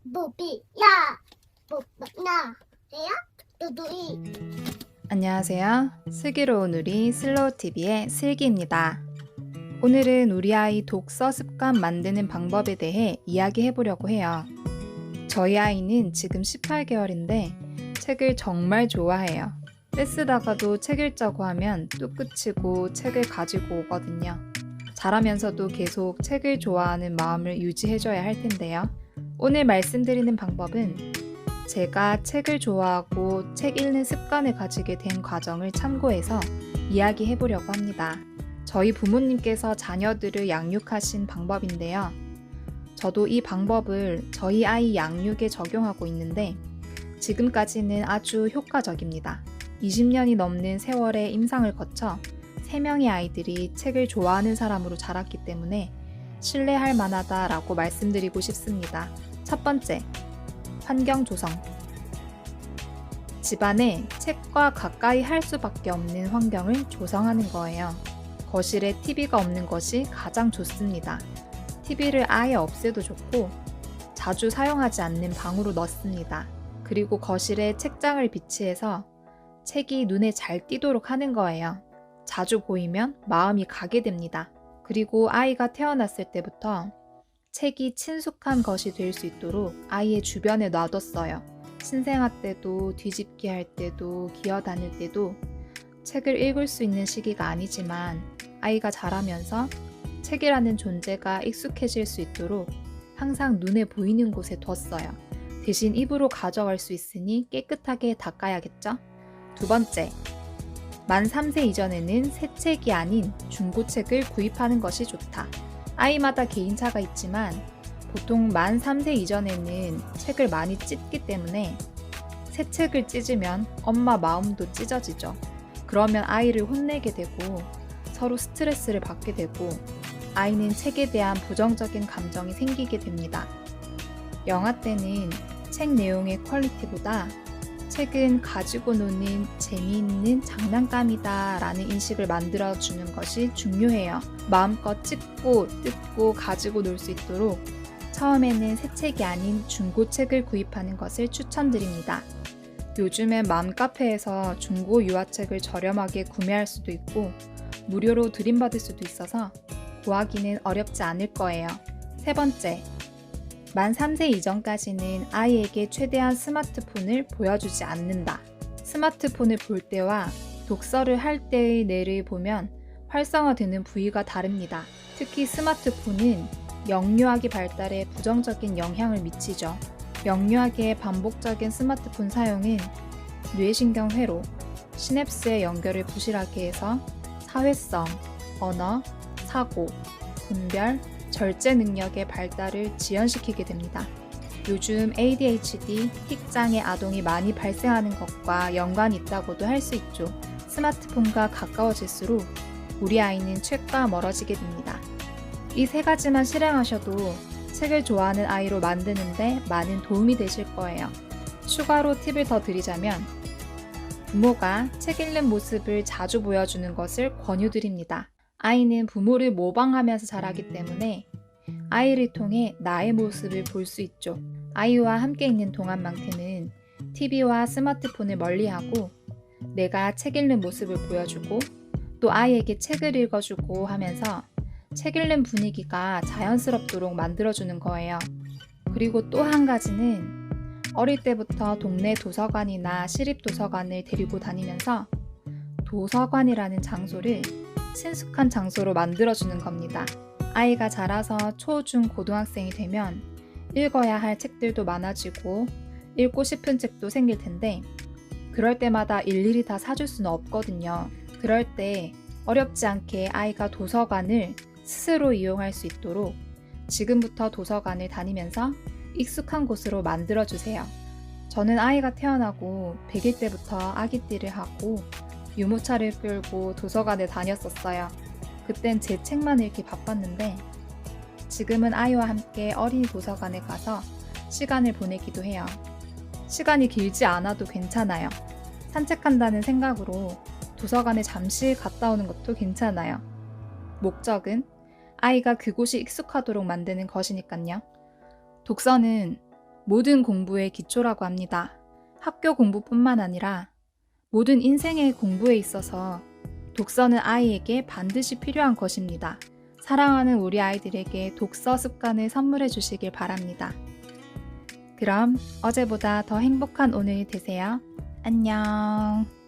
무비야 무나 돼요? 두두이 안녕하세요. 슬기로운 우리 슬로우TV의 슬기입니다. 오늘은 우리 아이 독서 습관 만드는 방법에 대해 이야기해 보려고 해요. 저희 아이는 지금 18개월인데 책을 정말 좋아해요. 떼쓰다가도 책 읽자고 하면 뚝 그치고 책을 가지고 오거든요. 자라면서도 계속 책을 좋아하는 마음을 유지해줘야 할 텐데요. 오늘 말씀드리는 방법은 제가 책을 좋아하고 책 읽는 습관을 가지게 된 과정을 참고해서 이야기해 보려고 합니다. 저희 부모님께서 자녀들을 양육하신 방법인데요. 저도 이 방법을 저희 아이 양육에 적용하고 있는데 지금까지는 아주 효과적입니다. 20년이 넘는 세월의 임상을 거쳐 3명의 아이들이 책을 좋아하는 사람으로 자랐기 때문에 신뢰할 만하다라고 말씀드리고 싶습니다. 첫 번째, 환경 조성. 집안에 책과 가까이 할 수밖에 없는 환경을 조성하는 거예요. 거실에 TV가 없는 것이 가장 좋습니다. TV를 아예 없애도 좋고 자주 사용하지 않는 방으로 넣습니다. 그리고 거실에 책장을 비치해서 책이 눈에 잘 띄도록 하는 거예요. 자주 보이면 마음이 가게 됩니다. 그리고 아이가 태어났을 때부터 책이 친숙한 것이 될 수 있도록 아이의 주변에 놔뒀어요. 신생아 때도 뒤집기 할 때도 기어다닐 때도 책을 읽을 수 있는 시기가 아니지만 아이가 자라면서 책이라는 존재가 익숙해질 수 있도록 항상 눈에 보이는 곳에 뒀어요. 대신 입으로 가져갈 수 있으니 깨끗하게 닦아야겠죠? 두 번째, 만 3세 이전에는 새 책이 아닌 중고책을 구입하는 것이 좋다. 아이마다 개인차가 있지만 보통 만 3세 이전에는 책을 많이 찢기 때문에 새 책을 찢으면 엄마 마음도 찢어지죠. 그러면 아이를 혼내게 되고 서로 스트레스를 받게 되고 아이는 책에 대한 부정적인 감정이 생기게 됩니다. 영화 때는 책 내용의 퀄리티보다 책은 가지고 노는 재미있는 장난감이다 라는 인식을 만들어주는 것이 중요해요. 마음껏 찍고 뜯고 가지고 놀 수 있도록 처음에는 새 책이 아닌 중고책을 구입하는 것을 추천드립니다. 요즘엔 맘카페에서 중고 유아책을 저렴하게 구매할 수도 있고 무료로 드림받을 수도 있어서 구하기는 어렵지 않을 거예요. 세 번째, 만 3세 이전까지는 아이에게 최대한 스마트폰을 보여주지 않는다. 스마트폰을 볼 때와 독서를 할 때의 뇌를 보면 활성화되는 부위가 다릅니다. 특히 스마트폰은 영유아기 발달에 부정적인 영향을 미치죠. 영유아기의 반복적인 스마트폰 사용은 뇌신경 회로, 시냅스의 연결을 부실하게 해서 사회성, 언어, 사고, 분별, 절제 능력의 발달을 지연시키게 됩니다. 요즘 ADHD, 틱장애 아동이 많이 발생하는 것과 연관이 있다고도 할 수 있죠. 스마트폰과 가까워질수록 우리 아이는 책과 멀어지게 됩니다. 이 3가지만 실행하셔도 책을 좋아하는 아이로 만드는데 많은 도움이 되실 거예요. 추가로 팁을 더 드리자면 부모가 책 읽는 모습을 자주 보여주는 것을 권유드립니다. 아이는 부모를 모방하면서 자라기 때문에 아이를 통해 나의 모습을 볼 수 있죠. 아이와 함께 있는 동안만큼은 TV와 스마트폰을 멀리하고 내가 책 읽는 모습을 보여주고 또 아이에게 책을 읽어주고 하면서 책 읽는 분위기가 자연스럽도록 만들어주는 거예요. 그리고 또 한 가지는 어릴 때부터 동네 도서관이나 시립도서관을 데리고 다니면서 도서관이라는 장소를 친숙한 장소로 만들어주는 겁니다. 아이가 자라서 초, 중, 고등학생이 되면 읽어야 할 책들도 많아지고 읽고 싶은 책도 생길 텐데 그럴 때마다 일일이 다 사줄 수는 없거든요. 그럴 때 어렵지 않게 아이가 도서관을 스스로 이용할 수 있도록 지금부터 도서관을 다니면서 익숙한 곳으로 만들어주세요. 저는 아이가 태어나고 100일 때부터 아기띠를 하고 유모차를 끌고 도서관에 다녔었어요. 그땐 제 책만 읽기 바빴는데 지금은 아이와 함께 어린이 도서관에 가서 시간을 보내기도 해요. 시간이 길지 않아도 괜찮아요. 산책한다는 생각으로 도서관에 잠시 갔다 오는 것도 괜찮아요. 목적은 아이가 그곳이 익숙하도록 만드는 것이니까요. 독서는 모든 공부의 기초라고 합니다. 학교 공부뿐만 아니라 모든 인생의 공부에 있어서 독서는 아이에게 반드시 필요한 것입니다. 사랑하는 우리 아이들에게 독서 습관을 선물해 주시길 바랍니다. 그럼 어제보다 더 행복한 오늘 되세요. 안녕.